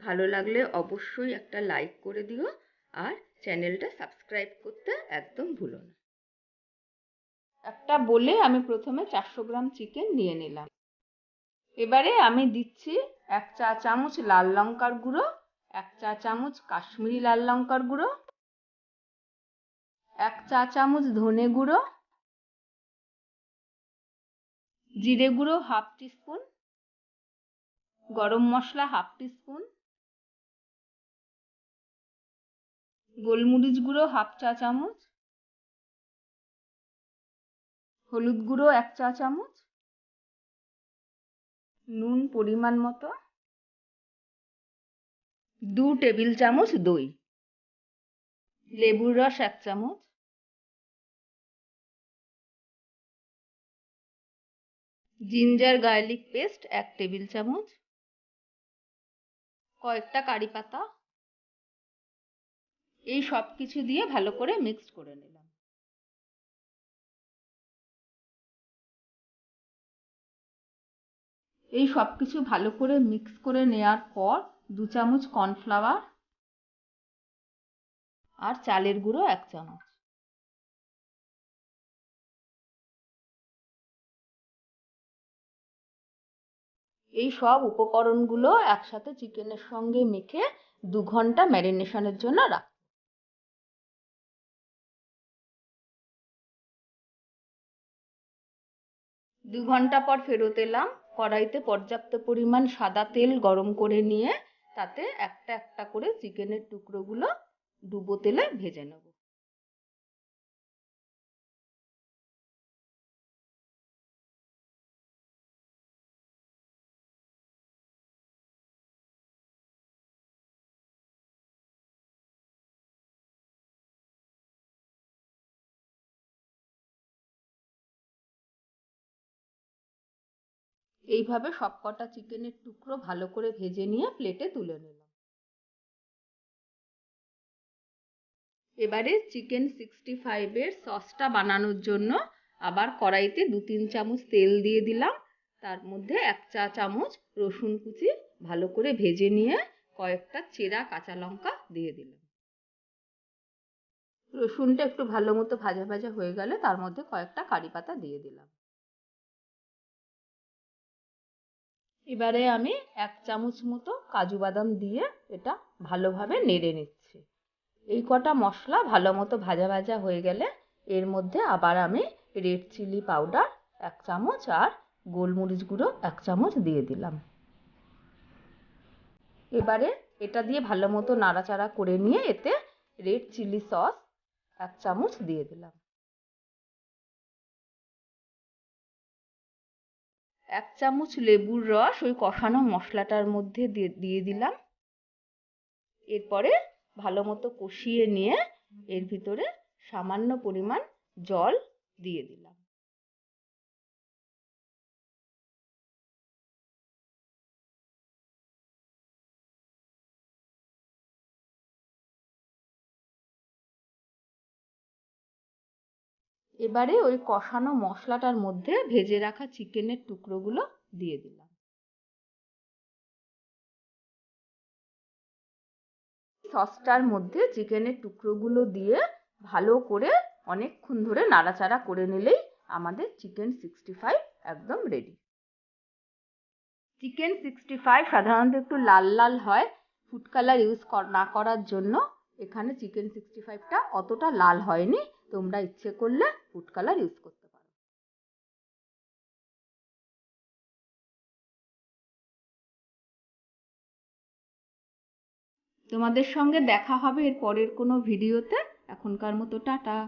ভালো লাগলে অবশ্যই একটা লাইক করে দিও আর চ্যানেলটা সাবস্ক্রাইব করতে একদম ভুলো না। একটা বলে আমি প্রথমে 400 গ্রাম চিকেন নিয়ে নিলাম। এবারে আমি দিচ্ছি 1 চা চামচ লাল লঙ্কার গুঁড়ো, 1 চা চামচ কাশ্মীরি লাল লঙ্কার গুঁড়ো, 1 চা চামচ ধনে গুঁড়ো, জিরে গুঁড়ো হাফ টিস্পুন, গরম মশলা হাফ টিস্পুন, গোলমরিচ গুঁড়ো হাফ চা চামচ, হলুদ গুঁড়ো 1 চা চামচ, নুন পরিমাণ মতো, 2 টেবিল চামচ দই, লেবুর রস 1 চামচ, জিঞ্জার গার্লিক পেস্ট 1 টেবিল চামচ, কয়েকটা কারি পাতা। এই সব কিছু দিয়ে ভালো করে মিক্স করে নিলাম। এই সব কিছু ভালো করে মিক্স করে নেওয়ার পর 2 চামচ কর্নফ্লাওয়ার আর চালের গুঁড়ো 1 চামচ। এই সব উপকরণগুলো একসাথে চিকেনের সঙ্গে মেখে 2 ঘন্টা ম্যারিনেশনের জন্য রাখ। 2 ঘন্টা পর ফেরত এলাম। কড়াইতে পর্যাপ্ত পরিমাণ সাদা তেল গরম করে নিয়ে তাতে একটা একটা করে চিকেনের টুকরোগুলো ডুবো তেলে ভেজে নেব। এইভাবে সবকটা চিকেনের টুকরো ভালো করে ভেজে নিয়ে প্লেটে তুলে নিলাম। এবারে চিকেন 65 এর সসটা বানানোর জন্য আবার কড়াইতে 2-3 চামচ তেল দিয়ে দিলাম। তার মধ্যে 1 চা চামচ রসুন কুচি ভালো করে ভেজে নিয়ে কয়েকটা চেরা কাঁচা লঙ্কা দিয়ে দিলাম। রসুনটা একটু ভালো মতো ভাজা ভাজা হয়ে গেলে তার মধ্যে কয়েকটা কারি পাতা দিয়ে দিলাম। এবারে আমি 1 চামচ মতো কাজু বাদাম দিয়ে এটা ভালোভাবে নেড়ে নিচ্ছি। এই কটা মশলা ভালো মতো ভাজা ভাজা হয়ে গেলে এর মধ্যে আবার আমি রেড চিলি পাউডার 1 চামচ আর গোলমরিচ গুঁড়ো 1 চামচ দিয়ে দিলাম। এবারে এটা দিয়ে ভালো মতো নাড়াচাড়া করে নিয়ে এতে রেড চিলি সস 1 চামচ দিয়ে দিলাম। 1 চামচ লেবুর রস ওই কষানো মশলাটার মধ্যে দিয়ে দিলাম। এরপরে ভালো মতো কষিয়ে নিয়ে এর ভিতরে সামান্য পরিমাণ জল দিয়ে দিলাম। এবারে ওই কষানো মশলাটার মধ্যে ভেজে রাখা চিকেনের টুকরোগুলো দিয়ে দিলাম। সসটার মধ্যে চিকেনের টুকরোগুলো দিয়ে ভালো করে অনেকক্ষণ ধরে নাড়াচাড়া করে নিলেই আমাদের চিকেন 65 একদম রেডি। চিকেন 65 সাধারণত একটু লাল লাল হয়। ফুড কালার ইউজ না করার জন্য এখানে চিকেন 65টা অতটা লাল হয়নি। তোমরা ইচ্ছে করলে ফুড কালার ইউজ করতে পারো। তোমাদের সঙ্গে দেখা হবে এর পরের কোনো ভিডিওতে। এখনকার মতো টাটা।